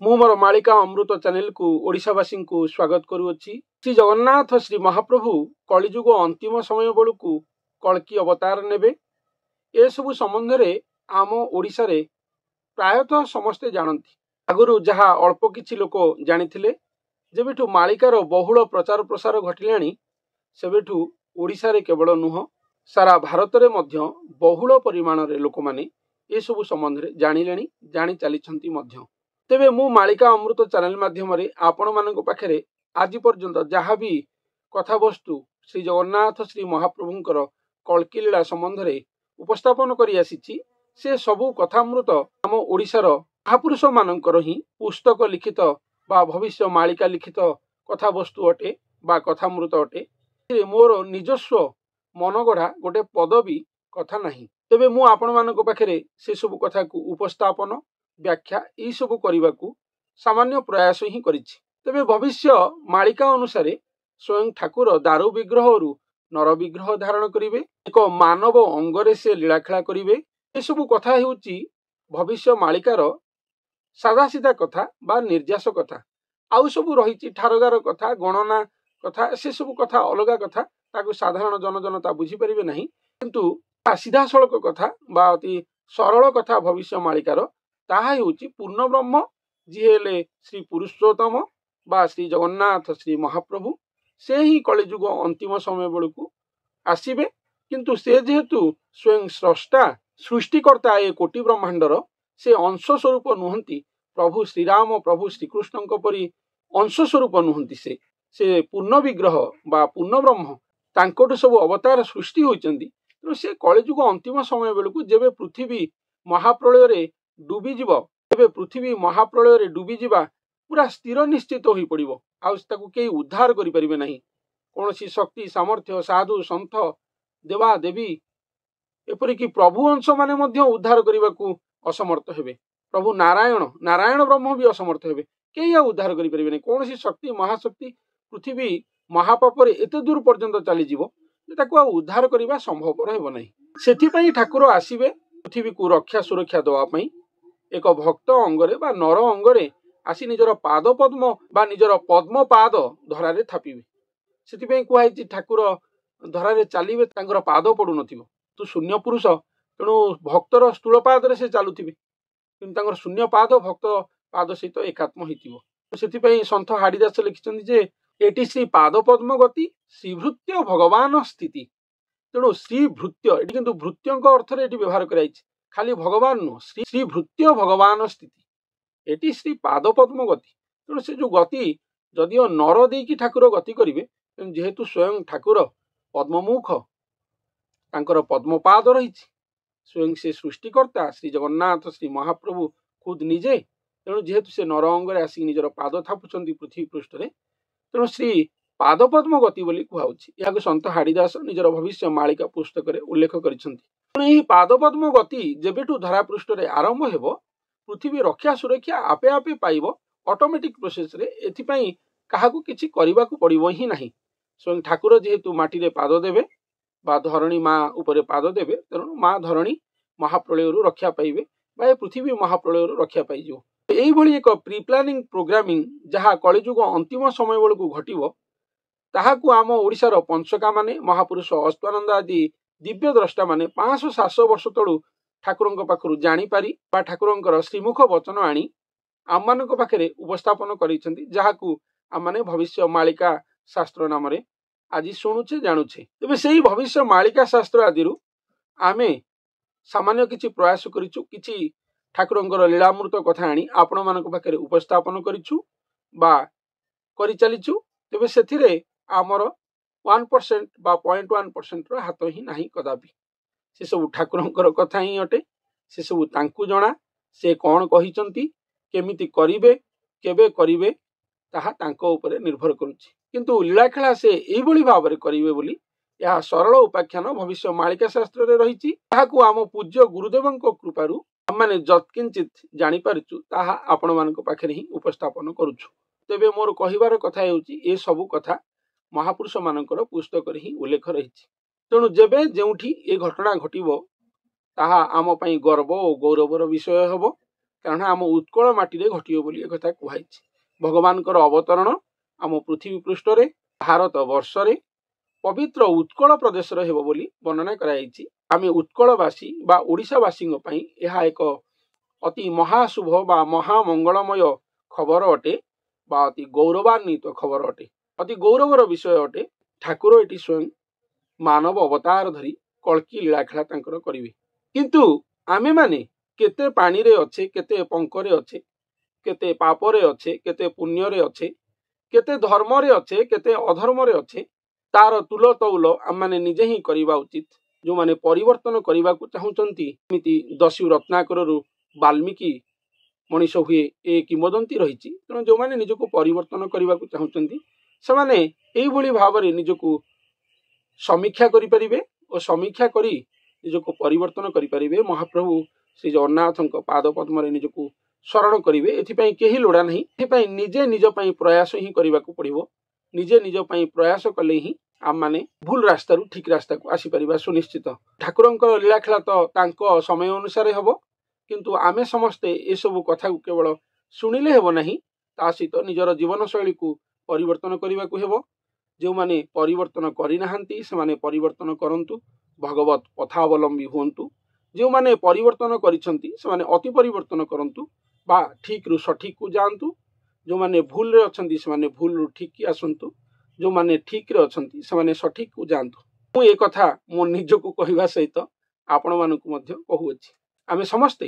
मु मोर मालिका अमृत चैनल को ओडिशावासी को स्वागत करुच्ची। श्री जगन्नाथ श्री महाप्रभु कलिजुग अंतिम समय बेलू कल्कि अवतार नेबे ए सबु संबंध में आम ओडिशा रे प्रायतः समस्ते जानती। आगुरु जहा अल्प किछि लोक जानिथिले, जेबेठु मालिकार बहुल प्रचार प्रसार घटिलाणी सेबेठु ओडिशा रे केवल नुह सारा भारत रे मध्य बहुल परिमाण रे लोक माने ए सबु संबंध में जानिलेणी, जानि चलीछंती मध्य। तेबे मु मालिका अमृत चैनल माध्यम रे आपण मानक पाखरे आज पर्यंत जहाँ भी कथा वस्तु श्री जगन्नाथ श्री महाप्रभुंकर कल्कि लीला संबंध में उपस्थापन करी आसीची। से सबु कथामृत आम ओडिशार महापुरुष मानकर ही पुस्तक लिखित बा भविष्य मालिका लिखित कथा वस्तु अटे बा कथामृत अटे। मोर निजस्व मनगढ़ा गोटे पदवी कथा नहीं। तेबे मु आपण मानक पाखरे से सबु कथा को उपस्थापन व्याख्या यही सबू करने को सामान्य प्रयास ही करिछि। तेबे भविष्य मालिका अनुसार स्वयं ठाकुर दारु विग्रह नर विग्रह धारण करिवे, एक मानव अंगरे से लीलाखेला करिवे। ए सबू कथा हेउची भविष्य मालिकार सादा सीधा कथा बा निर्यास कथा। आउ सबू रहिछि ठारगार कथा, गणना कथा, से सबू कथा अलगा कथा, ताकू साधारण जनजनता बुझी परिबे नहीं। किंतु सीधा सड़क कथा बा अति सरल कथा भविष्य मालिकार ताहा हेउची पूर्ण ब्रह्म जी हेले श्री पुरुषोत्तम बा श्री जगन्नाथ श्री महाप्रभु। से ही कलिजुग अंतिम समय बेलू आसीबे। किंतु से जेहेतु स्वयं स्रष्टा सृष्टिकर्ता ए कोटि ब्रह्मांडर से अंश स्वरूप नुहंती। प्रभु श्रीराम प्रभु श्रीकृष्ण परी अंश स्वरूप नुहंती। से पूर्ण विग्रह बा पूर्ण ब्रह्म तांकोटु सब अवतार सृष्टि होइचंदी। तो से कलिजुग अंतिम समय बेलू जेबे पृथ्वी महाप्रलय रे डूबी जीव, तेबे पृथ्वी महाप्रलय रे डूबी जीवा पूरा स्थिर निश्चित हो पड़िबो। आउ ताकू केही उद्धार करि परिबे नहीं। कोनोसी शक्ति सामर्थ्य साधु सन्थ देवा देवी एपरिकी प्रभु अंश माने मध्य उद्धार करने को असमर्थ हेबे। प्रभु नारायण ब्रह्म भी असमर्थ हेबे। केही उद्धार करि परिबे नहीं। कोनोसी शक्ति महाशक्ति पृथ्वी महापाप रे एते दूर पर्यंत चली जीवो जे ताकू उद्धार करबा संभव हेबो नहीं। सेथि पई ठाकुर आसीबे पृथ्वी को रक्षा सुरक्षा दवा पई एक भक्त अंगरे बा नर अंगरे आसी निजर पाद पद्म बा निजर पद्म पाद धरारे थापिबे। सेतिपई कुहाइछि ठाकुर धरारे चालिबे, तांकर पाद पडु नथिबो। तो शून्य पुरुष तेणु भक्तर स्थूल पाद रे से चालुथिबे, किंतु तांकर शून्य पाद भक्त पाद सहित एकात्म हितिबो। तो सेतिपई संत हाडीदास लिखिछन्ति जे एटी श्री पाद पद्म गति श्रीभृत्य भगवान स्थिति। तेणु श्री भृत्य एटी किंतु भृत्यंक अर्थ रे एटी व्यवहार कराइछि, खाली भगवान नु श्री भृत्य भगवान स्थिति एटी श्री पाद पद्म गति। तेणु से जो गति जदिओ नर देकी ठाकुर गति करिवे, जेहेतु स्वयं ठाकुर पद्ममुख तांकर पद्मपाद रहिछि, स्वयं से सृष्टिकर्ता श्री जगन्नाथ श्री महाप्रभु खुद निजे। तेणु जेहेतु से नर अंगरे आसी निजर पाद थापुछन्ति पृथ्वी पृष्ठ रे, तेणु श्री पाद पद्म गति बोली कुहाउछि। याको संत हाडीदास निजर भविष्य मालिका पुस्तक रे उल्लेख करिछन्ति। तेणु एही पाद पद्म गति जेबेठु धरा पृष्ठ रे आरंभ हेबो, पृथ्वी रक्षा सुरक्षा आपे आपे पाइबो ऑटोमेटिक प्रोसेस रे। एथिपई काहाकू किछि करिबाकू पड़िबो ही नाही। स्वयं ठाकुर जेहेतु माटी रे पाद देबे बा धरणी माँ उपरे पाद देबे, तेणु माँ धरणी महाप्रलय रक्षा पाइबे बा पृथ्वी महाप्रलय रक्षा पाइजिवो। एही भली एक प्री प्लानिंग प्रोग्रामिंग जहाँ कलिजुग अंतिम समय बेलू घटिबो, ताहाकू आम ओडिशार पंचका माने महापुरुष अच्युतानंद आदि दिव्य द्रष्टा माने 500-700 वर्ष तलू ठाकुरंक पाखरु जानी पारी बा ठाकुरंकर श्रीमुख वचन आनी आम मानक पाखरे उपस्थापन करिसेंती, जहाकू आम माने भविष्य मालिका शास्त्र नाम रे आज शुणुचे जानुचे। तेबे सेही भविष्य मालिका शास्त्र आदिरु आमे सामान्य किछि प्रयास करिछु, किछि ठाकुरंकर लीलामृत कथा आनी आपण मानक पाखरे उपस्थापन करिछु बा करि चलिछु। तेबे सेथिरे आमर 1% बा 0.1% रो हाथ ही नाही कदापि। से सब ठाकुरंकर कथा ही अटे। से सब तांकु जणा, से कोन कहिचंती, केमिति करिवे केबे करिवे ताहा तांको उपरे निर्भर करूछि। किंतु लीलाखेला से एही भली भाबरे करिवे बोली या सरल उपाख्यान भविष्य मालिका शास्त्र रे रहिछि। ताहाकू आम पूज्य गुरुदेवंक कृपारु आमाने जत्किंचित जानि पारुछु ताहा आपण मानक पाखरे ही उपस्थापन करूछु। तेबे मोर कहिबार कथा हेउछि ए सब कथा महापुरुष मानकर पुस्तक रे ही उल्लेख रहिछि। तेणु जेबे जेउठी ए घटना घटिबो ताहा आम पई गर्व और गौरवर विषय हेबो। କାରଣ ଆମ ଉତ୍କଳ ମାଟିରେ ଘଟିବ ବୋଲି ଏକଥା କୁହାଯାଇଛି। ଭଗବାନଙ୍କର ଅବତରଣ ଆମ ପୃଥିବୀ ପୃଷ୍ଠରେ ଭାରତ ବର୍ଷରେ ପବିତ୍ର ଉତ୍କଳ ପ୍ରଦେଶରେ ହେବ ବୋଲି ବର୍ଣ୍ଣନା କରାଯାଇଛି। ଆମେ ଉତ୍କଳବାସୀ ବା ଓଡ଼ିଶାବାସୀଙ୍କ ପାଇଁ ଏହା ଏକ ଅତି ମହାଶୁଭ ବା ମହାମଙ୍ଗଳମୟ ଖବର ଅଟେ ବା ଅତି ଗୌରବାନ୍ୱିତ ଖବର ଅଟେ, ଅତି ଗୌରବର ବିଷୟ ଅଟେ। ଠାକୁର ଏଠି ସ୍ୱୟଂ ମାନବ ଅବତାର ଧରି କଳ୍କି ଲୀଳାଖେଳା ତାଙ୍କର କରିବେ। କିନ୍ତୁ ଆମେମାନେ କେତେ ପାଣିରେ ଅଛେ, କେତେ ପଙ୍କରେ ଅଛେ, କେତେ ପାପରେ ଅଛେ, କେତେ ପୁଣ୍ୟରେ ଅଛେ, କେତେ ଧର୍ମରେ ଅଛେ, କେତେ ଅଧର୍ମରେ ଅଛେ, ତାର ତୁଲ ତଉଲ ଆମମାନେ ନିଜେ ହିଁ କରିବା ଉଚିତ। ଯେଉଁମାନେ ପରିବର୍ତ୍ତନ କରିବାକୁ ଚାହୁଁଛନ୍ତି, ଏମିତି ଦସ୍ୟୁ ରତ୍ନାକରରୁ ବାଲ୍ମୀକି ମଣିଷ ହୁଏ ଏ କିମ୍ବଦନ୍ତୀ ରହିଛି। ତେଣୁ ଯେଉଁମାନେ ନିଜକୁ ପରିବର୍ତ୍ତନ କରିବାକୁ ଚାହୁଁଛନ୍ତି ସେମାନେ ଏଇଭଳି ଭାବରେ ନିଜକୁ ସମୀକ୍ଷା କରିପାରିବେ ଓ ସମୀକ୍ଷା କରି ନିଜକୁ ପରିବର୍ତ୍ତନ କରିପାରିବେ। ମହାପ୍ରଭୁ ଶ୍ରୀ ଜଗନ୍ନାଥଙ୍କ ପାଦ ପଦ୍ମରେ ନିଜକୁ ଶରଣ କରିବେ। ଏଥିପାଇଁ କେହି ଲୋଡ଼ା ନାହିଁ। ଏଥିପାଇଁ ନିଜେ ନିଜ ପାଇଁ ପ୍ରୟାସ ହିଁ କରିବାକୁ ପଡ଼ିବ। ନିଜେ ନିଜ ପାଇଁ ପ୍ରୟାସ କଲେ ହିଁ ଆମମାନେ ଭୁଲ ରାସ୍ତାରୁ ଠିକ ରାସ୍ତାକୁ ଆସିପାରିବା ସୁନିଶ୍ଚିତ। ଠାକୁରଙ୍କର ଲୀଳାଖେଳା ତ ତାଙ୍କ ସମୟ ଅନୁସାରେ ହେବ, କିନ୍ତୁ ଆମେ ସମସ୍ତେ ଏସବୁ କଥାକୁ କେବଳ ଶୁଣିଲେ ହେବ ନାହିଁ, ତା ସହିତ ନିଜର ଜୀବନଶୈଳୀକୁ ପରିବର୍ତ୍ତନ କରିବାକୁ ହେବ। ଯେଉଁମାନେ ପରିବର୍ତ୍ତନ କରିନାହାନ୍ତି ସେମାନେ ପରିବର୍ତ୍ତନ କରନ୍ତୁ, ଭଗବତ ପଥାବଲମ୍ବୀ ହୁଅନ୍ତୁ। ଯେଉଁମାନେ ପରିବର୍ତ୍ତନ କରିଛନ୍ତି ସେମାନେ ଅତି ପରିବର୍ତ୍ତନ କରନ୍ତୁ ବା ଠିକରୁ ସଠିକକୁ ଯାଆନ୍ତୁ। ଯେଉଁମାନେ ଭୁଲରେ ଅଛନ୍ତି ସେମାନେ ଭୁଲରୁ ଠିକକି ଆସନ୍ତୁ। ଯେଉଁମାନେ ଠିକରେ ଅଛନ୍ତି ସେମାନେ ସଠିକକୁ ଯାଆନ୍ତୁ। ମୁଁ ଏ କଥା ମୋ ନିଜକୁ କହିବା ସହିତ ଆପଣମାନଙ୍କୁ ମଧ୍ୟ କହୁଅଛି। ଆମେ ସମସ୍ତେ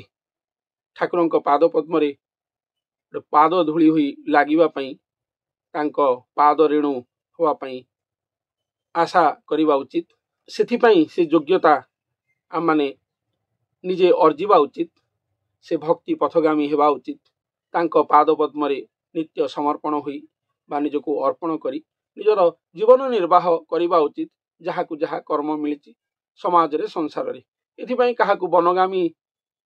ଠାକୁରଙ୍କ ପାଦ ପଦ୍ମରେ ପାଦ ଧୂଳି ହୋଇ ଲାଗିବା ପାଇଁ, ତାଙ୍କ ପାଦ ରେଣୁ ହେବା ପାଇଁ ଆଶା କରିବା ଉଚିତ। ସେଥିପାଇଁ ସେ ଯୋଗ୍ୟତା ଆମମାନେ ନିଜେ ଅର୍ଜିବା ଉଚିତ। ସେ ଭକ୍ତି ପଥଗାମୀ ହେବା ଉଚିତ। ତାଙ୍କ ପାଦ ପଦ୍ମରେ ନିତ୍ୟ ସମର୍ପଣ ହୋଇ ବା ନିଜକୁ ଅର୍ପଣ କରି ନିଜର ଜୀବନ ନିର୍ବାହ କରିବା ଉଚିତ। ଯାହାକୁ ଯାହା କର୍ମ ମିଳିଛି ସମାଜରେ ସଂସାରରେ, ଏଥିପାଇଁ କାହାକୁ ବନଗାମୀ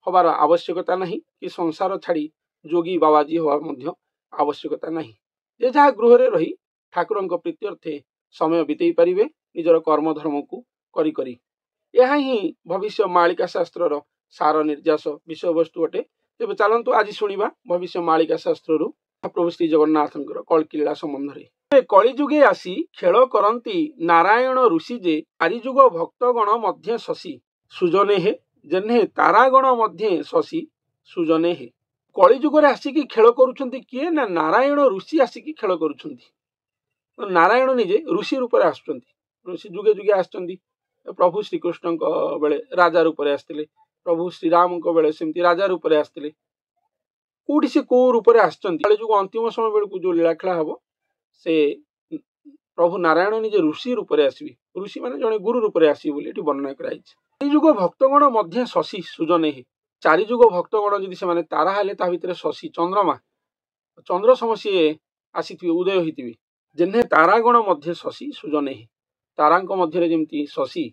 ହେବାର ଆବଶ୍ୟକତା ନାହିଁ କି ସଂସାର ଛାଡ଼ି ଯୋଗୀ ବାବାଜୀ ହେବାର ମଧ୍ୟ ଆବଶ୍ୟକତା ନାହିଁ। ଯେ ଯାହା ଗୃହରେ ରହି ଠାକୁରଙ୍କ ପ୍ରୀତ୍ୟର୍ଥେ ସମୟ ବିତେଇ ପାରିବେ ନିଜର କର୍ମଧର୍ମକୁ କରି କରି। ଏହା ହିଁ ଭବିଷ୍ୟ ମାଳିକା ଶାସ୍ତ୍ରର ସାର ନିର୍ଯାସ ବିଷୟବସ୍ତୁ ଅଟେ। ତେବେ ଚାଲନ୍ତୁ ଆଜି ଶୁଣିବା ଭବିଷ୍ୟ ମାଳିକା ଶାସ୍ତ୍ରରୁ ମହାପ୍ରଭୁ ଶ୍ରୀ ଜଗନ୍ନାଥଙ୍କର କଳ୍କି ଲୀଳା ସମ୍ବନ୍ଧରେ। କଳିଯୁଗେ ଆସି ଖେଳ କରନ୍ତି ନାରାୟଣ ଋଷି ଯେ, ଚାରିଯୁଗ ଭକ୍ତଗଣ ମଧ୍ୟ ଶଶୀ ସୁଜନେ ହେ, ଯେହ୍ନେ ତାରାଗଣ ମଧ୍ୟ ଶଶୀ ସୁଜନେ ହେ। କଳିଯୁଗରେ ଆସିକି ଖେଳ କରୁଛନ୍ତି କିଏ? ନା ନାରାୟଣ ଋଷି ଆସିକି ଖେଳ କରୁଛନ୍ତି। ନାରାୟଣ ନିଜେ ଋଷି ରୂପରେ ଆସୁଛନ୍ତି। ଋଷି ଯୁଗେ ଯୁଗେ ଆସିଛନ୍ତି। ପ୍ରଭୁ ଶ୍ରୀକୃଷ୍ଣଙ୍କ ବେଳେ ରାଜା ରୂପରେ ଆସିଥିଲେ, ପ୍ରଭୁ ଶ୍ରୀରାମଙ୍କ ବେଳେ ସେମିତି ରାଜା ରୂପରେ ଆସିଥିଲେ। କୋଉଠି ସେ କୋଉ ରୂପରେ ଆସିଛନ୍ତି? କଳିଯୁଗ ଅନ୍ତିମ ସମୟ ବେଳକୁ ଯୋଉ ଲୀଳାଖେଳା ହବ, ସେ ପ୍ରଭୁ ନାରାୟଣ ନିଜେ ଋଷି ରୂପରେ ଆସିବେ। ଋଷି ମାନେ ଜଣେ ଗୁରୁ ରୂପରେ ଆସିବେ ବୋଲି ଏଠି ବର୍ଣ୍ଣନା କରାଯାଇଛି। ଚାରିଯୁଗ ଭକ୍ତଗଣ ମଧ୍ୟ ଶଶୀ ସୁଜନେ ହେ। ଚାରିଯୁଗ ଭକ୍ତଗଣ ଯଦି ସେମାନେ ତାରା ହେଲେ, ତା ଭିତରେ ଶଶୀ ଚନ୍ଦ୍ରମା, ଚନ୍ଦ୍ର ସମ ସିଏ ଆସିଥିବେ, ଉଦୟ ହୋଇଥିବେ। ଯେହ୍ନେ ତାରାଗଣ ମଧ୍ୟ ଶଶୀ ସୁଜନେ ହେ। ତାରାଙ୍କ ମଧ୍ୟରେ ଯେମିତି ଶଶୀ,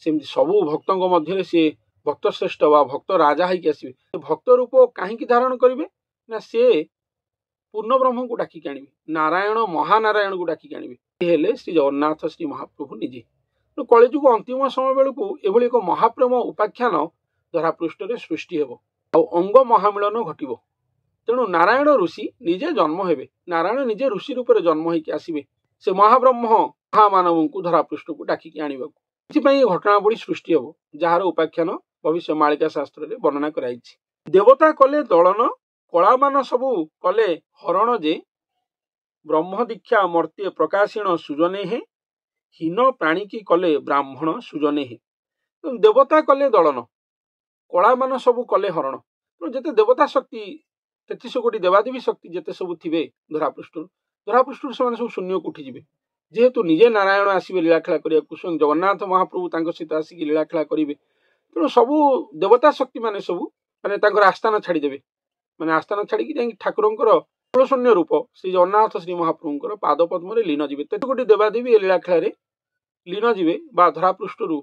ସେମିତି ସବୁ ଭକ୍ତଙ୍କ ମଧ୍ୟରେ ସିଏ ଭକ୍ତ ଶ୍ରେଷ୍ଠ ବା ଭକ୍ତ ରାଜା ହେଇକି ଆସିବେ। ଭକ୍ତ ରୂପ କାହିଁକି ଧାରଣ କରିବେ? ନା ସେ ପୂର୍ଣ୍ଣ ବ୍ରହ୍ମଙ୍କୁ ଡାକିକି ଆଣିବେ, ନାରାୟଣ ମହାନାରାୟଣକୁ ଡାକିକି ଆଣିବେ। ସେ ହେଲେ ଶ୍ରୀ ଜଗନ୍ନାଥ ଶ୍ରୀ ମହାପ୍ରଭୁ ନିଜେ। କଳିଯୁଗ ଅନ୍ତିମ ସମୟ ବେଳକୁ ଏଭଳି ଏକ ମହାପ୍ରେମ ଉପାଖ୍ୟାନ ଧରାପୃଷ୍ଠରେ ସୃଷ୍ଟି ହେବ ଆଉ ଅଙ୍ଗ ମହାମିଳନ ଘଟିବ। ତେଣୁ ନାରାୟଣ ଋଷି ନିଜେ ଜନ୍ମ ହେବେ। ନାରାୟଣ ନିଜେ ଋଷି ରୂପରେ ଜନ୍ମ ହେଇକି ଆସିବେ ସେ ମହାବ୍ରହ୍ମ ମହାମାନବଙ୍କୁ ଧରାପୃଷ୍ଠକୁ ଡାକିକି ଆଣିବାକୁ। ଏଥିପାଇଁ ଏ ଘଟଣାବଳୀ ସୃଷ୍ଟି ହେବ, ଯାହାର ଉପାଖ୍ୟାନ ଭବିଷ୍ୟ ମାଳିକା ଶାସ୍ତ୍ରରେ ବର୍ଣ୍ଣନା କରାଯାଇଛି। ଦେବତା କଲେ ଦଳନ, କଳାମାନ ସବୁ କଲେ ହରଣ ଯେ, ବ୍ରହ୍ମ ଦୀକ୍ଷା ମର୍ତ୍ତ୍ୟ ପ୍ରକାଶିଣ ସୁଜନେ ହେ, ହୀନ ପ୍ରାଣୀକି କଲେ ବ୍ରାହ୍ମଣ ସୁଜନେ ହେ। ଦେବତା କଲେ ଦଳନ, କଳାମାନ ସବୁ କଲେ ହରଣ। ଯେତେ ଦେବତା ଶକ୍ତି, 33 କୋଟି ଦେବାଦେବୀ ଶକ୍ତି ଯେତେ ସବୁ ଥିବେ ଧରାପୃଷ୍ଠରୁ ସେମାନେ ସବୁ ଶୂନ୍ୟକୁ ଉଠିଯିବେ। ଯେହେତୁ ନିଜେ ନାରାୟଣ ଆସିବେ ଲୀଳାଖେଳା କରିବାକୁ, ସ୍ୱୟଂ ଜଗନ୍ନାଥ ମହାପ୍ରଭୁ ତାଙ୍କ ସହିତ ଆସିକି ଲୀଳାଖେଳା କରିବେ, ତେଣୁ ସବୁ ଦେବତା ଶକ୍ତି ମାନେ ସବୁ ମାନେ ତାଙ୍କର ଆସ୍ଥାନ ଛାଡ଼ିଦେବେ। ମାନେ ଆସ୍ଥାନ ଛାଡ଼ିକି ଯାଇକି ଠାକୁରଙ୍କର ଶୂନ୍ୟ ରୂପ ଶ୍ରୀ ଜଗନ୍ନାଥ ଶ୍ରୀ ମହାପ୍ରଭୁଙ୍କର ପାଦ ପଦ୍ମରେ ଲୀନ ଯିବେ। 33 କୋଟି ଦେବାଦେବୀ ଏ ଲୀଳାଖେଳାରେ ଲୀନ ଯିବେ ବା ଧରାପୃଷ୍ଠରୁ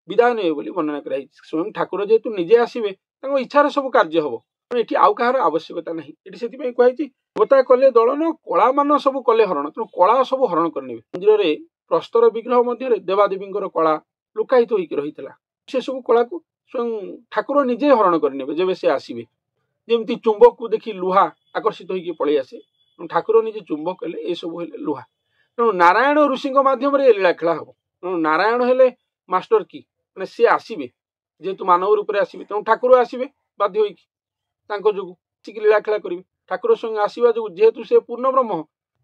ବିଦାୟ ନେବେ ବୋଲି ବର୍ଣ୍ଣନା କରାଯାଇଛି। ସ୍ୱୟଂ ଠାକୁର ଯେହେତୁ ନିଜେ ଆସିବେ, ତାଙ୍କ ଇଚ୍ଛାରେ ସବୁ କାର୍ଯ୍ୟ ହବ। ଏଠି ଆଉ କାହାର ଆବଶ୍ୟକତା ନାହିଁ। ଏଠି ସେଥିପାଇଁ କୁହାଯାଇଛି ଦେବତା କଲେ ଦଳନ, କଳାମାନ ସବୁ କଲେ ହରଣ। ତେଣୁ କଳା ସବୁ ହରଣ କରିନେବେ। ମନ୍ଦିରରେ ପ୍ରସ୍ତର ବିଗ୍ରହ ମଧ୍ୟରେ ଦେବାଦେବୀଙ୍କର କଳା ଲୁକାୟିତ ହୋଇକି ରହିଥିଲା। ସେ ସବୁ କଳାକୁ ସ୍ୱୟଂ ଠାକୁର ନିଜେ ହରଣ କରିନେବେ ଯେବେ ସେ ଆସିବେ। ଯେମିତି ଚୁମ୍ବକକୁ ଦେଖି ଲୁହା ଆକର୍ଷିତ ହୋଇକି ପଳେଇ ଆସେ, ଠାକୁର ନିଜେ ଚୁମ୍ବକ ହେଲେ, ଏସବୁ ହେଲେ ଲୁହା। ତେଣୁ ନାରାୟଣ ଋଷିଙ୍କ ମାଧ୍ୟମରେ ଏ ଲୀଳା ଖେଳା ହବ। ତେଣୁ ନାରାୟଣ ହେଲେ ମାଷ୍ଟର କି, ମାନେ ସିଏ ଆସିବେ, ଯେହେତୁ ମାନବ ରୂପରେ ଆସିବେ, ତେଣୁ ଠାକୁର ଆସିବେ ବାଧ୍ୟ ହୋଇକି ତାଙ୍କ ଯୋଗୁଁ ଆସିକି ଲୀଳା ଖେଳା କରିବେ। ଠାକୁର ସଙ୍ଗେ ଆସିବା ଯୋଗୁଁ ଯେହେତୁ ସେ ପୂର୍ଣ୍ଣ ବ୍ରହ୍ମ,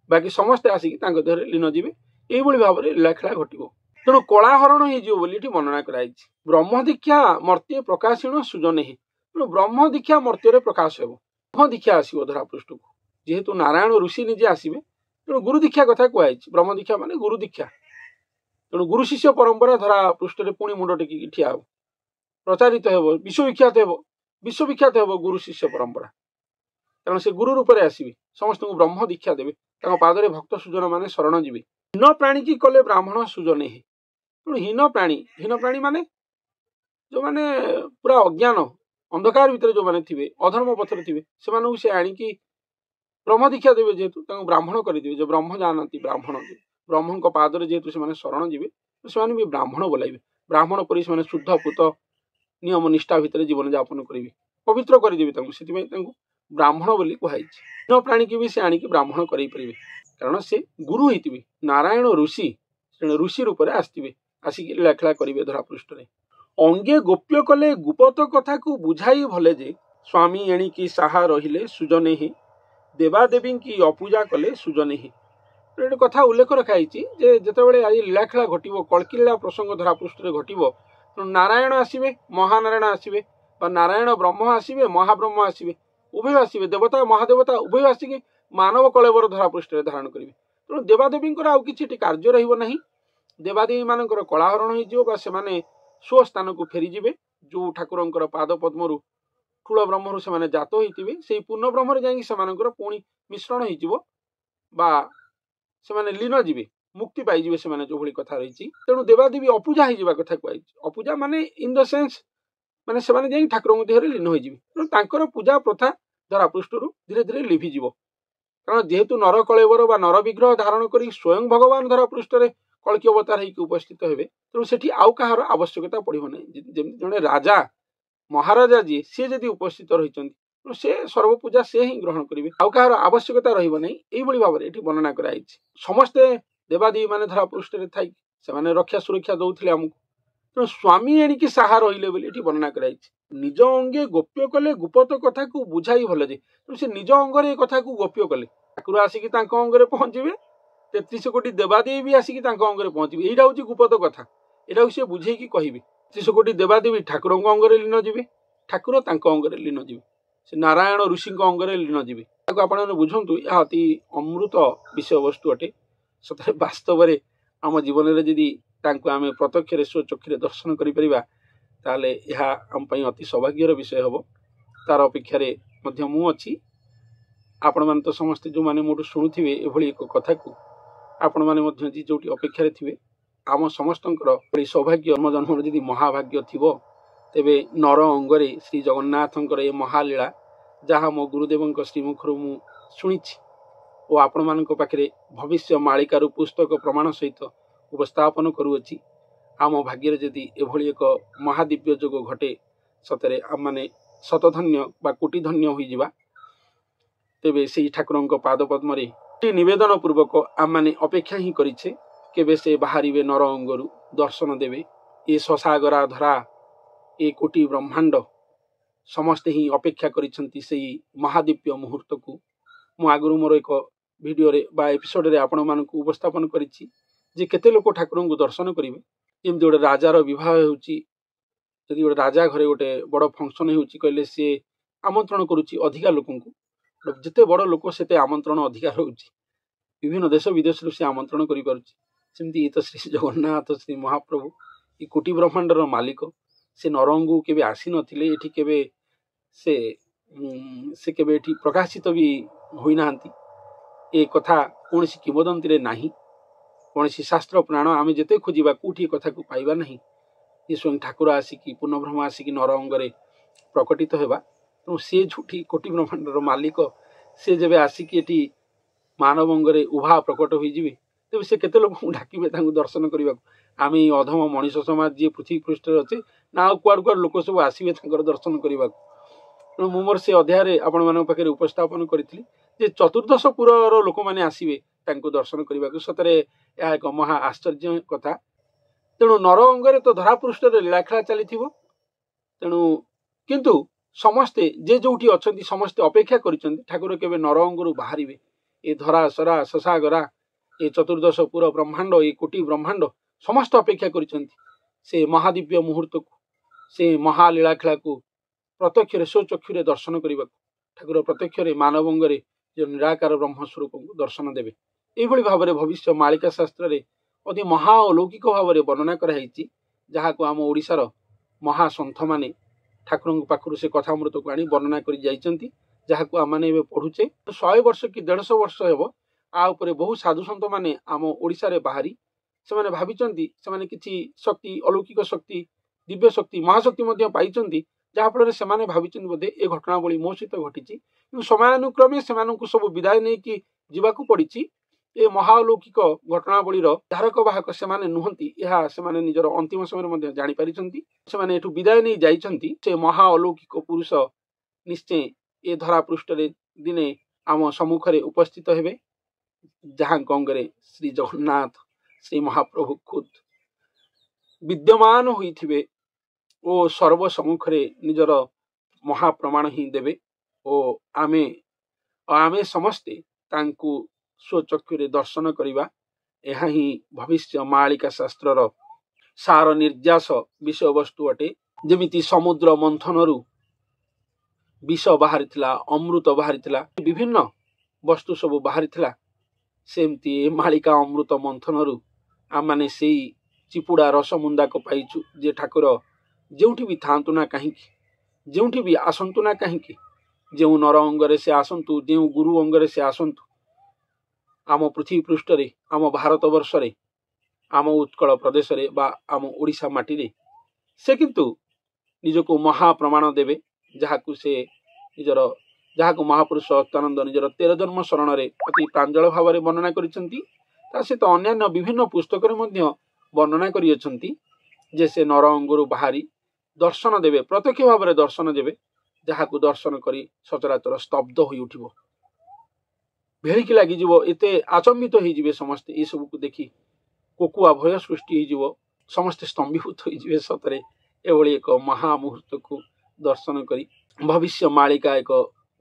ବାକି ସମସ୍ତେ ଆସିକି ତାଙ୍କ ଦେହରେ ଲୀନ ଯିବେ। ଏଇଭଳି ଭାବରେ ଲୀଳା ଖେଳା ଘଟିବ। ତେଣୁ କଳାହରଣ ହେଇଯିବ ବୋଲି ଏଠି ବର୍ଣ୍ଣନା କରାଯାଇଛି। ବ୍ରହ୍ମ ଦୀକ୍ଷା ମର୍ତ୍ତ୍ୟ ପ୍ରକାଶିଣ ସୁଜନେହି। ତେଣୁ ବ୍ରହ୍ମ ଦୀକ୍ଷା ମର୍ତ୍ତ୍ୟରେ ପ୍ରକାଶ ହେବ, ବ୍ରହ୍ମ ଦୀକ୍ଷା ଆସିବ ଧରାପୃଷ୍ଠକୁ। ଯେହେତୁ ନାରାୟଣ ଋଷି ନିଜେ ଆସିବେ, ତେଣୁ ଗୁରୁ ଦୀକ୍ଷା କଥା କୁହାଯାଇଛି। ବ୍ରହ୍ମ ଦୀକ୍ଷା ମାନେ ଗୁରୁ ଦୀକ୍ଷା। ତେଣୁ ଗୁରୁ ଶିଷ୍ୟ ପରମ୍ପରା ଧରା ପୃଷ୍ଠରେ ପୁଣି ମୁଣ୍ଡ ଟେକିକି ଠିଆ ହେବ, ପ୍ରଚାରିତ ହେବ, ବିଶ୍ୱବିଖ୍ୟାତ ହେବ ଗୁରୁ ଶିଷ୍ୟ ପରମ୍ପରା। କାରଣ ସେ ଗୁରୁ ରୂପରେ ଆସିବେ, ସମସ୍ତଙ୍କୁ ବ୍ରହ୍ମ ଦୀକ୍ଷା ଦେବେ, ତାଙ୍କ ପାଦରେ ଭକ୍ତ ସୁଜନ ମାନେ ଶରଣ ଯିବେ। ହୀନ ପ୍ରାଣୀ କି କଲେ ବ୍ରାହ୍ମଣ ସୁଜନେ ହେ। ତେଣୁ ହୀନ ପ୍ରାଣୀ ମାନେ ଯୋଉମାନେ ପୁରା ଅଜ୍ଞାନ ଅନ୍ଧକାର ଭିତରେ ଯୋଉମାନେ ଥିବେ, ଅଧର୍ମ ପଥରେ ଥିବେ, ସେମାନଙ୍କୁ ସେ ଆଣିକି ବ୍ରହ୍ମ ଦୀକ୍ଷା ଦେବେ। ଯେହେତୁ ତାଙ୍କୁ ବ୍ରାହ୍ମଣ କରିଦେବେ, ଯେ ବ୍ରହ୍ମ ଜାଣନ୍ତି ବ୍ରାହ୍ମଣ, ବ୍ରହ୍ମଙ୍କ ପାଦରେ ଯେହେତୁ ସେମାନେ ଶରଣ ଯିବେ, ସେମାନେ ବି ବ୍ରାହ୍ମଣ ବୋଲାଇବେ। ବ୍ରାହ୍ମଣ ପରି ସେମାନେ ଶୁଦ୍ଧ ପୂତ ନିୟମ ନିଷ୍ଠା ଭିତରେ ଜୀବନ ଯାପନ କରିବେ, ପବିତ୍ର କରିଦେବେ ତାଙ୍କୁ। ସେଥିପାଇଁ ତାଙ୍କୁ ବ୍ରାହ୍ମଣ ବୋଲି କୁହାଯାଇଛି। ହୀନ ପ୍ରାଣୀକି ବି ସେ ଆଣିକି ବ୍ରାହ୍ମଣ କରେଇ ପାରିବେ, କାରଣ ସେ ଗୁରୁ ହେଇଥିବେ। ନାରାୟଣ ଋଷି, ତେଣୁ ଋଷି ରୂପରେ ଆସିଥିବେ, ଆସିକି ଲୀଳାଖେଳା କରିବେ ଧରାପୃଷ୍ଠରେ। ଅଙ୍ଗେ ଗୋପ୍ୟ କଲେ ଗୁପତ କଥାକୁ ବୁଝାଇ ଭଲେ ଯେ, ସ୍ୱାମୀ ଏଣିକି ସାହା ରହିଲେ ସୁଜନେହି, ଦେବାଦେବୀଙ୍କି ଅପୂଜା କଲେ ସୁଜନେହି। ଏଠି କଥା ଉଲ୍ଲେଖ ରଖାଯାଇଛି ଯେ ଯେତେବେଳେ ଆଜି ଲୀଳାଖେଳା ଘଟିବ, କଳ୍କି ଲୀଳା ପ୍ରସଙ୍ଗ ଧରାପୃଷ୍ଠରେ ଘଟିବ, ତେଣୁ ନାରାୟଣ ଆସିବେ, ମହାନାରାୟଣ ଆସିବେ, ବା ନାରାୟଣ ବ୍ରହ୍ମ ଆସିବେ, ମହାବ୍ରହ୍ମ ଆସିବେ, ଉଭୟ ଆସିବେ। ଦେବତା ମହାଦେବତା ଉଭୟ ଆସିକି ମାନବ କଳେବର ଧରାପୃଷ୍ଠରେ ଧାରଣ କରିବେ। ତେଣୁ ଦେବାଦେବୀଙ୍କର ଆଉ କିଛି ଏଠି କାର୍ଯ୍ୟ ରହିବ ନାହିଁ। ଦେବାଦେବୀ ମାନଙ୍କର କଳାହରଣ ହେଇଯିବ, ବା ସେମାନେ ସ୍ୱସ୍ଥାନକୁ ଫେରିଯିବେ। ଯୋଉ ଠାକୁରଙ୍କର ପାଦ ପଦ୍ମରୁ ଠୁଳ ବ୍ରହ୍ମରୁ ସେମାନେ ଜାତ ହେଇଥିବେ, ସେଇ ପୂର୍ଣ୍ଣ ବ୍ରହ୍ମରେ ଯାଇକି ସେମାନଙ୍କର ପୁଣି ମିଶ୍ରଣ ହେଇଯିବ, ବା ସେମାନେ ଲୀନ ଯିବେ, ମୁକ୍ତି ପାଇଯିବେ ସେମାନେ, ଯୋଉଭଳି କଥା ରହିଛି। ତେଣୁ ଦେବାଦେବୀ ଅପୂଜା ହେଇଯିବା କଥା କୁହାଯାଇଛି। ଅପୂଜା ମାନେ ଇନ୍ ଦ ସେନ୍ସ ମାନେ ସେମାନେ ଯାଇକି ଠାକୁରଙ୍କ ଦେହରେ ଲୀନ ହୋଇଯିବେ। ତେଣୁ ତାଙ୍କର ପୂଜା ପ୍ରଥା ଧରାପୃଷ୍ଠରୁ ଧୀରେ ଧୀରେ ଲିଭିଯିବ। କାରଣ ଯେହେତୁ ନର କଳେବର ବା ନର ବିଗ୍ରହ ଧାରଣ କରି ସ୍ୱୟଂ ଭଗବାନ ଧରାପୃଷ୍ଠରେ କଳ୍କି ଅବତାର ହେଇକି ଉପସ୍ଥିତ ହେବେ, ତେଣୁ ସେଠି ଆଉ କାହାର ଆବଶ୍ୟକତା ପଡିବ ନାହିଁ। ଯେମିତି ଜଣେ ରାଜା ମହାରାଜା ଯିଏ, ସିଏ ଯଦି ଉପସ୍ଥିତ ରହିଛନ୍ତି, ତେଣୁ ସେ ସର୍ବପୂଜା ସେ ହିଁ ଗ୍ରହଣ କରିବେ, ଆଉ କାହାର ଆବଶ୍ୟକତା ରହିବ ନାହିଁ। ଏଇଭଳି ଭାବରେ ଏଠି ବର୍ଣ୍ଣନା କରାଯାଇଛି। ସମସ୍ତେ ଦେବାଦେବୀ ମାନେ ଧରାପୃଷ୍ଠରେ ଥାଇ ସେମାନେ ରକ୍ଷା ସୁରକ୍ଷା ଦଉଥିଲେ ଆମକୁ। ତେଣୁ ସ୍ୱାମୀ ଏଣିକି ସାହା ରହିଲେ ବୋଲି ଏଠି ବର୍ଣ୍ଣନା କରାଯାଇଛି। ନିଜ ଅଙ୍ଗେ ଗୋପ୍ୟ କଲେ ଗୁପତ କଥାକୁ ବୁଝାଇ ଭଲ ଯେ। ତେଣୁ ସେ ନିଜ ଅଙ୍ଗରେ ଏ କଥାକୁ ଗୋପ୍ୟ କଲେ, ଠାକୁର ଆସିକି ତାଙ୍କ ଅଙ୍ଗରେ ପହଞ୍ଚିବେ, 33 କୋଟି ଦେବାଦେବୀ ବି ଆସିକି ତାଙ୍କ ଅଙ୍ଗରେ ପହଞ୍ଚିବେ। ଏଇଟା ହଉଛି ଗୁପତ କଥା, ଏଇଟାକୁ ସେ ବୁଝେଇକି କହିବେ। 33 କୋଟି ଦେବାଦେବୀ ଠାକୁରଙ୍କ ଅଙ୍ଗରେ ଲୀନ ଯିବେ, ଠାକୁର ତାଙ୍କ ଅଙ୍ଗରେ ଲୀନ ଯିବେ, ସେ ନାରାୟଣ ଋଷିଙ୍କ ଅଙ୍ଗରେ ଲୀନ ଯିବେ। ତାକୁ ଆପଣମାନେ ବୁଝନ୍ତୁ, ଏହା ଅତି ଅମୃତ ବିଷୟବସ୍ତୁ ଅଟେ। ସତରେ ବାସ୍ତବରେ ଆମ ଜୀବନରେ ଯଦି ତାଙ୍କୁ ଆମେ ପ୍ରତ୍ୟକ୍ଷରେ ସ୍ୱଚକ୍ଷୁରେ ଦର୍ଶନ କରିପାରିବା, ତାହେଲେ ଏହା ଆମ ପାଇଁ ଅତି ସୌଭାଗ୍ୟର ବିଷୟ ହେବ। ତାର ଅପେକ୍ଷାରେ ମଧ୍ୟ ମୁଁ ଅଛି। ଆପଣମାନେ ତ ସମସ୍ତେ ଯେଉଁମାନେ ମୋଠୁ ଶୁଣୁଥିବେ ଏଭଳି ଏକ କଥାକୁ, ଆପଣମାନେ ମଧ୍ୟ ଯୋଉଠି ଅପେକ୍ଷାରେ ଥିବେ, ଆମ ସମସ୍ତଙ୍କର ଏଭଳି ସୌଭାଗ୍ୟ ଜନ୍ମର ଯଦି ମହାଭାଗ୍ୟ ଥିବ, ତେବେ ନର ଅଙ୍ଗରେ ଶ୍ରୀ ଜଗନ୍ନାଥଙ୍କର ଏ ମହାଲୀଳା, ଯାହା ମୋ ଗୁରୁଦେବଙ୍କ ଶ୍ରୀମୁଖରୁ ମୁଁ ଶୁଣିଛି ଓ ଆପଣମାନଙ୍କ ପାଖରେ ଭବିଷ୍ୟ ମାଳିକାରୁ ପୁସ୍ତକ ପ୍ରମାଣ ସହିତ ଉପସ୍ଥାପନ କରୁଅଛି, ଆମ ଭାଗ୍ୟରେ ଯଦି ଏଭଳି ଏକ ମହାଦିବ୍ୟ ଯୋଗ ଘଟେ, ସତରେ ଆମମାନେ ଶତଧନ୍ୟ ବା କୋଟି ଧନ୍ୟ ହୋଇଯିବା। ତେବେ ସେଇ ଠାକୁରଙ୍କ ପାଦ ପଦ୍ମରେ ନିବେଦନ ପୂର୍ବକ ଆମମାନେ ଅପେକ୍ଷା ହିଁ କରିଛେ, କେବେ ସେ ବାହାରିବେ ନର ଅଙ୍ଗରୁ, ଦର୍ଶନ ଦେବେ। ଏ ଶଶାଗରା ଧରା, ଏ କୋଟି ବ୍ରହ୍ମାଣ୍ଡ ସମସ୍ତେ ହିଁ ଅପେକ୍ଷା କରିଛନ୍ତି ସେଇ ମହାଦିବ୍ୟ ମୁହୂର୍ତ୍ତକୁ। ମୁଁ ଆଗରୁ ମୋର ଏକ ଭିଡ଼ିଓରେ ବା ଏପିସୋଡରେ ଆପଣମାନଙ୍କୁ ଉପସ୍ଥାପନ କରିଛି ଯେ କେତେ ଲୋକ ଠାକୁରଙ୍କୁ ଦର୍ଶନ କରିବେ। ଯେମିତି ଗୋଟେ ରାଜାର ବିବାହ ହେଉଛି, ଯଦି ଗୋଟେ ରାଜା ଘରେ ଗୋଟେ ବଡ଼ ଫଙ୍କସନ୍ ହେଉଛି କହିଲେ ସିଏ ଆମନ୍ତ୍ରଣ କରୁଛି ଅଧିକା ଲୋକଙ୍କୁ। ଯେତେ ବଡ଼ ଲୋକ ସେତେ ଆମନ୍ତ୍ରଣ ଅଧିକା ରହୁଛି, ବିଭିନ୍ନ ଦେଶ ବିଦେଶରୁ ସେ ଆମନ୍ତ୍ରଣ କରିପାରୁଛି। ସେମିତି ଏ ତ ଶ୍ରୀ ଜଗନ୍ନାଥ ଶ୍ରୀ ମହାପ୍ରଭୁ, ଏ କୋଟି ବ୍ରହ୍ମାଣ୍ଡର ମାଲିକ, ସେ ନରଙ୍ଗକୁ କେବେ ଆସିନଥିଲେ, ଏଠି କେବେ ସେ କେବେ ଏଠି ପ୍ରକାଶିତ ବି ହୋଇନାହାନ୍ତି। ଏ କଥା କୌଣସି କିମ୍ବଦନ୍ତୀରେ ନାହିଁ, କୌଣସି ଶାସ୍ତ୍ର ପୁରାଣ ଆମେ ଯେତେ ଖୋଜିବା କୋଉଠି ଏ କଥାକୁ ପାଇବା ନାହିଁ ଯେ ସ୍ୱୟଂ ଠାକୁର ଆସିକି ପୂର୍ଣ୍ଣବ୍ରହ୍ମ ଆସିକି ନର ଅଙ୍ଗରେ ପ୍ରକଟିତ ହେବା। ତେଣୁ ସେ ଯୋଉଠି କୋଟି ବ୍ରହ୍ମାଣ୍ଡର ମାଲିକ, ସେ ଯେବେ ଆସିକି ଏଠି ମାନବ ଅଙ୍ଗରେ ଉଭା ପ୍ରକଟ ହୋଇଯିବେ, ତେବେ ସେ କେତେ ଲୋକଙ୍କୁ ଡାକିବେ ତାଙ୍କୁ ଦର୍ଶନ କରିବାକୁ। ଆମେ ଏଇ ଅଧମ ମଣିଷ ସମାଜ ଯିଏ ପୃଥିବୀ ପୃଷ୍ଠରେ ଅଛେ, ନା ଆଉ କୁଆଡ଼ୁ କୁଆଡ଼ୁ ଲୋକ ସବୁ ଆସିବେ ତାଙ୍କର ଦର୍ଶନ କରିବାକୁ। तेणु मु मोर से अध्याय आपण मान पाखे उपस्थापन करी जे चतुर्दश पुरर लोक मैंने आसवे दर्शन करने को सतरे यह एक महा आश्चर्य कथा। तेणु नर अंगरे तो धरापृष्ठ लीलाखेला चली तेणु किंतु समस्ते जे जो अच्छा समस्ते अपेक्षा कर ठाकुर के नर अंगरू बाहर ये धरा सरा शशागरा ये चतुर्दश पुर ब्रह्मांड ये कोटि ब्रह्मांड समस्त अपेक्षा कर महादिव्य मुहूर्त को से महालीलाखेला को प्रत्यक्ष स्वचक्षु दर्शन करने ठाकुर प्रत्यक्ष मानवंगे जो निराकार ब्रह्मस्वरूप को दर्शन देवे यही भाव में भविष्य मालिका शास्त्र अति महा अलौकिक भाव में वर्णना कराई जहाँ को आम ओडिशार महासंथ माने ठाकुर पाखु से कथामृत को आनी वर्णना कर जहाँ को आम पढ़ुचे 100 वर्ष कि 150 वर्ष हेब आउे बहु साधु सन्त मैंने आम ओडिशा रे बाहरी से भावी से किसी शक्ति अलौकिक शक्ति दिव्य शक्ति महाशक्ति पाई जहाँफल से भावी बोधे ये घटनावली मो सहित घटी समयानुक्रमे से सब विदाय नहीं कि जीवाकू पड़ी ये महालौकिक घटनावलीर धारक बाहक से नुहति यह से निजर अंतिम समय जापारी से विदाय नहीं जाइछंती से महाअलौकिक पुरुष निश्चय ये धरापृष्ठ दिने आम सम्मुखें उपस्थित हेबे जहाँ गंगे श्री जगन्नाथ श्री महाप्रभु खुद विद्यमान होइथिबे ओ सर्व सम्मुखें निजर महाप्रमाण ही देवे ओ आमे समस्ते तांकु स्वचक्षु दर्शन करवा यह ही भविष्य मालिका शास्त्र सार निर्यास विषय वस्तु अटे जमिति समुद्र मंथनरु विष बाहरी अमृत बाहरी विभिन्न वस्तु सब बाहरी सेमती मालिका अमृत मंथनरु आम माने से चिपुड़ा रसमुंदा को पाइचु जे ठाकुर जोठी भी थांतु ना कहीं जोठी भी आसंतु ना कहीं जो नर अंगरे से आसंतु जो गुरु अंगरे से आसंतु आम पृथ्वी पृष्ठ रे आम भारत वर्ष रे आम उत्कल प्रदेश रे बा आम ओडिशा माटी रे से किंतु निजको महाप्रमाण देवे जहाकू से निजर जहाकू महापुरुष अत्यानंद निजर 13 जन्म शरण रे अति प्रांजल भाव में वर्णना करिसेंती सहित अन्य विभिन्न पुस्तक वर्णना करिसेंती जे से नर अंगुरु बाहरी दर्शन देवे प्रत्यक्ष भाव में दर्शन देवे जहाकू दर्शन करी सचराचर स्तब्ध हो उठिबो भेड़िकी लगी एते आचंबित हो समस्ते ये सब को देखी कोकुआ भय सृष्टि हो समस्ते स्तंभीभूत हो सतरे एभली एक महामुहूर्त को दर्शन करी भविष्य मालिका एक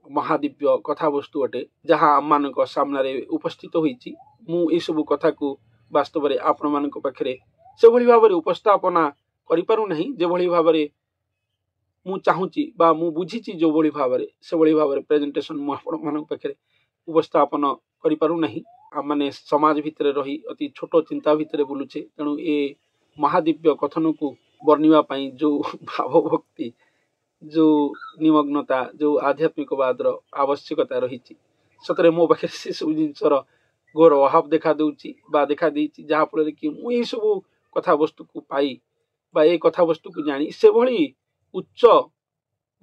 महादिव्य कथा वस्तु अटे जहाँ आम मान सामने उपस्थित होइछि मु ए सब कथा को वास्तव में आपण मान पाखे से भाव में उपस्थापना करि पारु नहीं जे भली भाव में मु चाहूची बा मु बुझीची जो भली भाव में से भली भाव में प्रेजेंटेशन मु आपण मान पाखे उपस्थापन करि पारु नहीं आम माने समाज भितर रही अति छोट चिंता भितर बुलुचे तेणु ए महादिव्य कथन को वर्णिबा पई जो भाव भक्ति जो निमग्नता जो आध्यात्मिकवाद आवश्यकता रही सतरे मो पाखे से सब जिनसर घोर अभाव देखा दूची बा देखा देछि जहाँ फल कि मुझे सब कथा वस्तु को पाई बा ए कथा वस्तु को जानी से भली उच्च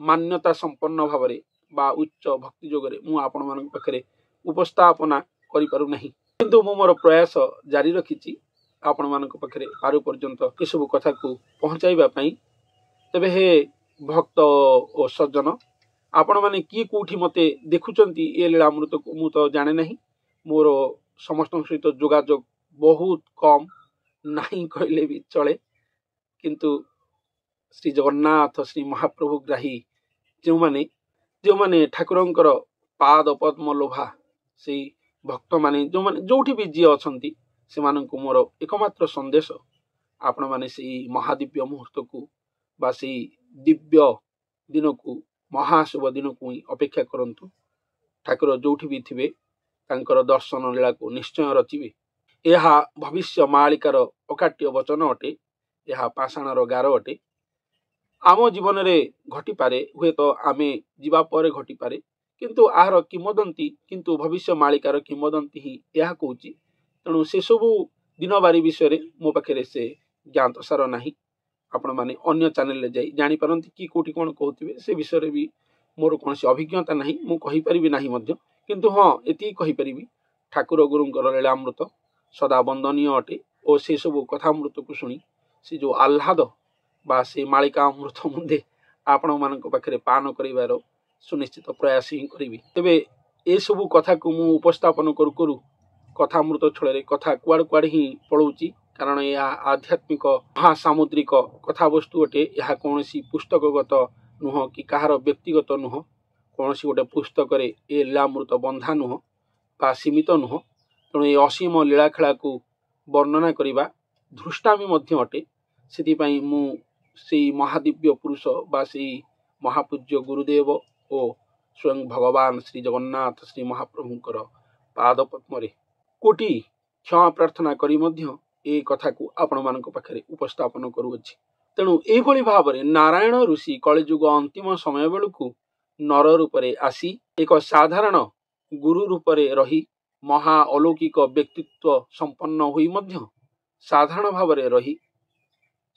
मान्यता संपन्न भाव में बा उच्च भक्ति जोगरे मु आपण मान पाखे उपस्थापना करि पारु नहीं किंतु मु मोर प्रयास जारी रखिछि आपण मान पाखे पारु पर्यंत ए सब कथा को पहुंचाइबा पई तबे हे भक्त और सज्जन आपण माने किए कोठी मते देखुचंती ए लीलामृत को मु तो जाने नहीं मोर समस्त सहित जोगाजोग बहुत कम नहीं कहले भी चले किंतु श्री जगन्नाथ श्री महाप्रभु ग्राही जो माने ठाकुरंकर पाद पद्म लोभा से भक्त माने जो माने जोठी भी जी अछंती से माननको मोर एकमात्र संदेश आपण माने से महादिव्य मुहूर्त को बा से दिव्य दिन को महाशुभ दिन को अपेक्षा करंतु ठाकुर जोठी भी थिबे तांकर दर्शन लीला को निश्चय रचिबे यह भविष्य मालिकार अकाट्य वचन अटे यह पाषाणर गार अटे आम जीवन में घटी पारे हुए तो आमे जीवा पर घटी पारे किंतु आहार किंवदंती किंतु भविष्य मालिकार किंवदंती ही यह कहूँ तेणु से सबू दिन बारी विषय मो पाखे से ज्ञात सार नहीं आपण मैंने अन्य चैनल जाई जानी पारंती कि कोटी कौन कहते से विषय भी मोर कौन अभिज्ञता नहीं मु कहि परिबी नहीं मध्य किंतु हाँ एति कहि परिबी ठाकुर गुरुंकर लीलामृत सदा वंदनीय अटे और से सब कथामृत को शुणी से जो आह्लाद बा से मालिका अमृत मुंदे आपण मान पाखे पान कर सुनिश्चित प्रयास ही करी तेबे ए सबू कथा को मु उपस्थापन करू करू कथा अमृत छल कथा कुआड़ कुआड़ ही पलाऊँगी कारण यह आध्यात्मिक महासामुद्रिक कथावस्तु अटे। यह कौन पुस्तकगत नुह कि कहार व्यक्तिगत नुह कौन गोटे पुस्तक ए लीलामृत बंधा नुह बा सीमित नुह तेणु ये असीम लीलाखेला को वर्णना करने धृष्टामी अटे। से मु महादिव्य पुरुष बा महापूज्य गुरुदेव और स्वयं भगवान श्री जगन्नाथ श्री महाप्रभुंकर पाद पद्म कोटि क्षमा प्रार्थना करी मध्य ए कथा को आपण मानक पाखरे उपस्थापन करूअछि। तेणु एभली भाव नारायण ऋषि कलिजुग अंतिम समय बेलू नर रूपरे आसी एक साधारण गुरु रूपरे रही महा अलौकिक व्यक्तित्व संपन्न हुई मध्य साधारण भावरे रही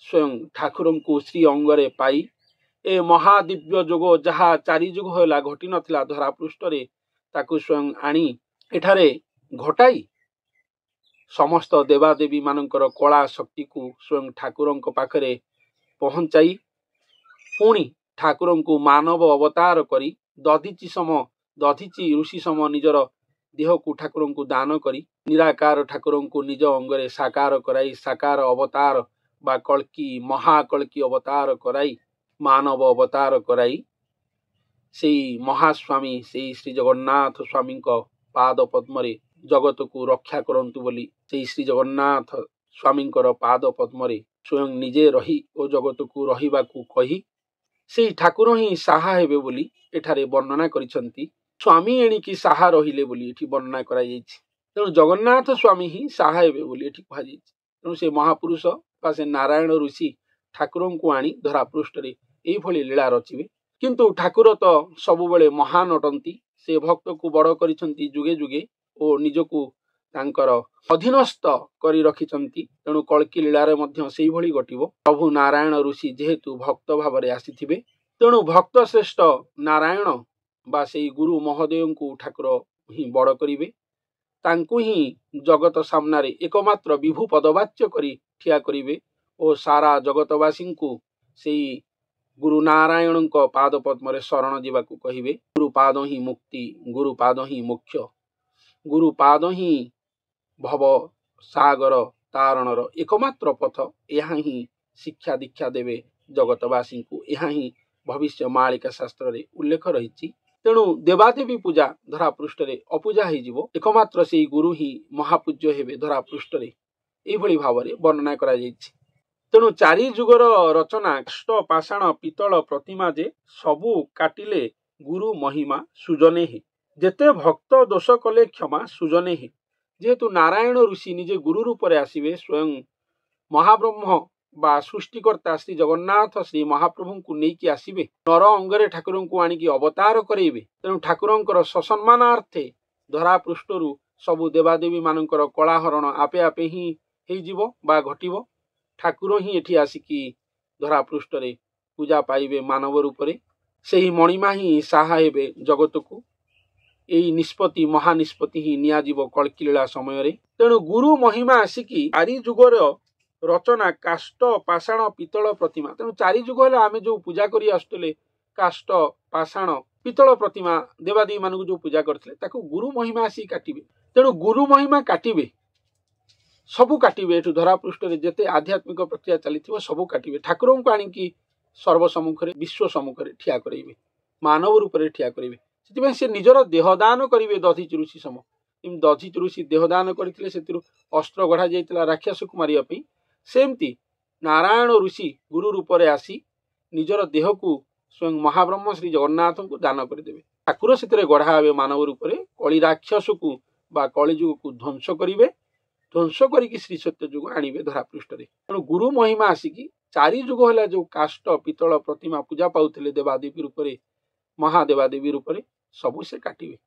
स्वयं ठाकुर को श्री अंगरे पाई ए महादिव्य जोग जहा चारि जुग होला घटी नथिला धरा पृष्ठरे ताकू स्वयं आनी एठारे घटाई समस्त देवादेवी मानकर कला शक्ति को स्वयं ठाकुर पाखरे पहुंचाई पुणी ठाकुर को मानव अवतार करी दधीची ऋषि सम निजर देह को ठाकुर को दान करी निराकार ठाकुर को निज अंगरे साकार कराई साकार अवतार बा कल्की महाकल्की अवतार कराई मानव अवतार कराई से महास्वामी से श्री जगन्नाथ स्वामी पाद पद्म जगत को रक्षा करंतु बोली से श्री जगन्नाथ स्वामी पाद पद्म स्वयं निजे रही और जगत को रहिबा को कही से ठाकुर ही साहा हेबे बोली एठारे वर्णना करिसंती। स्वामी एणिकी साहा रहिले बोली एठी वर्णना करा जायछि। तेणु जगन्नाथ स्वामी ही साहा हेबे बोली एठी कहा जायछि। तेणु से महापुरुष बा से नारायण ऋषि ठाकुर को आनी धरा पृष्ठरे एई भली लीला रचिबे। किंतु ठाकुर तो सबुबले महान अटंती से भक्त को बड़ करिसंती जुगे जुगे और निजको तांकर अधीनस्थ करी रखिचंती। तेणु कल्की लीलारे मध्य सेई भली घटिबो। प्रभु नारायण ऋषि जेहेतु भक्त भावरे आसीथिबे तेणु भक्त श्रेष्ठ नारायण बा सेई गुरु महोदय को ठाकुर ही बड़ करिवे तांकु ही जगत सामनारे एकमात्र विभू पदवाच्य करी ठिया करिवे और सारा जगतवासी को सेई गुरु नारायण पाद पद्म शरण जीवाकू कहिवे। गुरु पाद ही मुक्ति गुरु पाद ही मोक्ष गुरु पाद ही भव सागर तारणर एकमात्र पथ यहाँ ही शिक्षा दीक्षा देवे जगतवासी को यहाँ ही भविष्य मालिका शास्त्र रे उल्लेख रही। तेणु देवादेवी पूजा धरा पृष्ठरे अपूजा हो एकमात्र से गुरु ही महापूज्य हेबे धरा पृष्ठरे एभली भावरे वर्णना करा जायछि। तेणु चारि जुगर रचना काष्ठ पाषाण पितल प्रतिमा जे सबू काटिले गुरु महिमा सुजने हे जेते भक्त दोष कले क्षमा सुजने हे। जेहेतु नारायण ऋषि निजे गुरु रूपरे आसिबे स्वयं महाब्रह्म बा सृष्टिकर्ता श्री जगन्नाथ श्री महाप्रभु को लेकिन आसिबे नर अंगरे ठाकुर को आनिकी अवतार करेबे। तेणु ठाकुरंकर ससम्मानार्थे धरा पृष्ठरु सबु देवादेवी मानकर कलाहरण आपे आपे ही हेजिबो बा घटिबो। ठाकुर ही एठी आसिकी धरा पृष्ठरे पूजा पाइबे मानव रूपरे सेही मणिमा ही साहा हेबे जगत को यही निष्पत्ति महानिष्पत्ति ही नियाजिबो कल्की लीला समय रे। तेणु गुरु महिमा आसिकी चारि जुगर रचना काष्ठ पाषाण पितल प्रतिमा। तेणु चारि जुग हेले आमे जो पूजा करी आसुतले काष्ठ पाषाण पितल प्रतिमा देवादेवी मानकु जो पूजा करथिले ताकु गुरु महिमा आसी काटिबे। तेणु गुरु महिमा काटिबे सबु काटिबे एठु धरा पृष्ठरे जेते आध्यात्मिक प्रक्रिया चलीथिबो सबु काटिबे। ठाकुरंकु आनिकी सर्व सम्मुखरे विश्व सम्मुखरे ठिया करेबे मानव रूपरे ठिया करेबे। सेतिबे से निजर देहदान करिवे दधीच ऋषि सम दधीच ऋषि देहदान करथिले सेतिरु अस्त्र गढ़ा जाइतिला राक्षस को मारिया पई सेमती नारायण ऋषि गुरु रूपरे आसी निजर देह को स्वयं महाब्रह्म श्री जगन्नाथ को दान करदेवे। ठाकुर से गढ़ा हे मानव रूपरे कली राक्षस को बा कलिजुग को ध्वंस करेंगे ध्वंस करी श्री सत्य जुग आणवे धरा पृष्ठरे। तेणु गुरु महिमा आसिकी चारि जुग है जो काष्ठ पितल प्रतिमा पूजा पाउथिले देवादेवी रूपरे महादेवादेवी रूपरे सबु से काटिवे।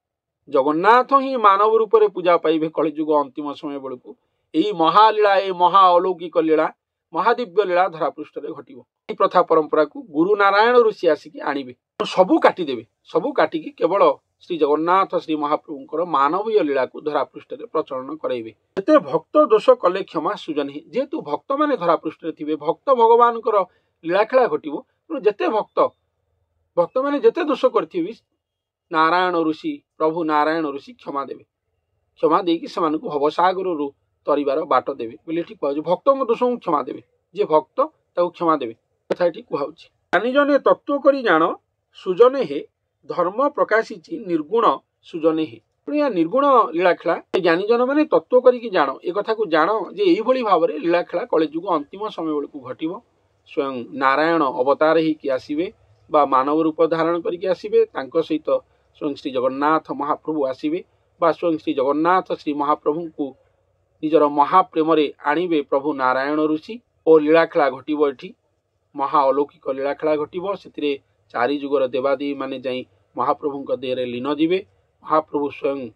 जगन्नाथ ही मानव रूपरे पूजा पाइबे कलिजुग अंतिम समय बेलू यही महालीला ए महा अलौकिक लीला महादिव्य लीला धरा पृष्ठरे घटिबो। एही प्रथा परंपरा को गुरु नारायण ऋषि आसिकी आणिबे सबु काटिदेवे सबु काटिकी केवल श्री जगन्नाथ श्री महाप्रभुंकर मानवीय लीला को धरा पृष्ठरे प्रचलन कराइबे। जेते भक्त दोष कले क्षमा सुजने जेहेतु भक्त माने धरा पृष्ठरे थिबे भक्त भगवानकर लीला खेला घटिबो जेते भक्त भक्त मैंने जिते दोष कर नारायण ऋषि प्रभु नारायण ऋषि क्षमा देवे क्षमा देकी से भवसागर तरिबार बाट देवे बोले कह भक्त दोष को क्षमा देवे जे भक्त ताको क्षमा देवे कथा ये कहूँ ज्ञानी जने तत्व करी जान सुजने हे धर्म प्रकाशी निर्गुण सुजने हे या निर्गुण लीला खेला ज्ञानी जन मैंने तत्व करी जान ए कथा को जान जे यही भाव में लीला खेला कलिजुग अंतिम समय बेलू घटव स्वयं नारायण अवतार ही आसवे बा मानव रूप धारण करके आसवे सहित स्वयं श्री जगन्नाथ महाप्रभु आसवे बा स्वयं श्री जगन्नाथ श्री महाप्रभु को निजर महाप्रेम आणवे प्रभु नारायण ऋषि और लीलाखेला घटव ये महाअलौकिक लीलाखेला घटव से चारि जुगर देवादेवी माने जाई महाप्रभु देहरे लीन जीवे महाप्रभु स्वयं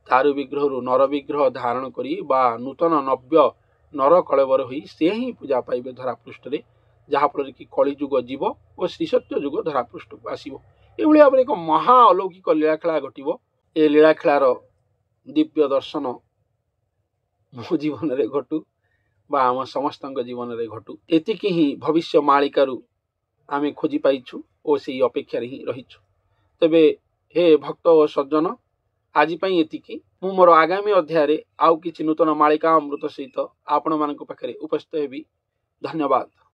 दारु विग्रह नर विग्रह धारण करी बा नूतन नव्य नर कलेवर होई से ही पूजा पाइबे धरापृष्ठ रे जहाँफल कि कलिजुग जीव और श्रीसत्य जुग धरापृष्ठ को आसो ये भाव एक महाअलौकिक लीलाखेला घटव ए लीलाखेलार दिव्य दर्शन मो जीवन में घटू बा आम समस्त जीवन में घटू एतिकी ही भविष्य मालिकारु आमे खोजी पाइछु और से अपेक्षा ही रहीछु तेबे हे भक्त और सज्जन आज एतिकी मु मोर आगामी अध्याय आउ किछि नूतन मालिका अमृत सहित आपण मानक पाखरे उपस्थित हेबी। धन्यवाद।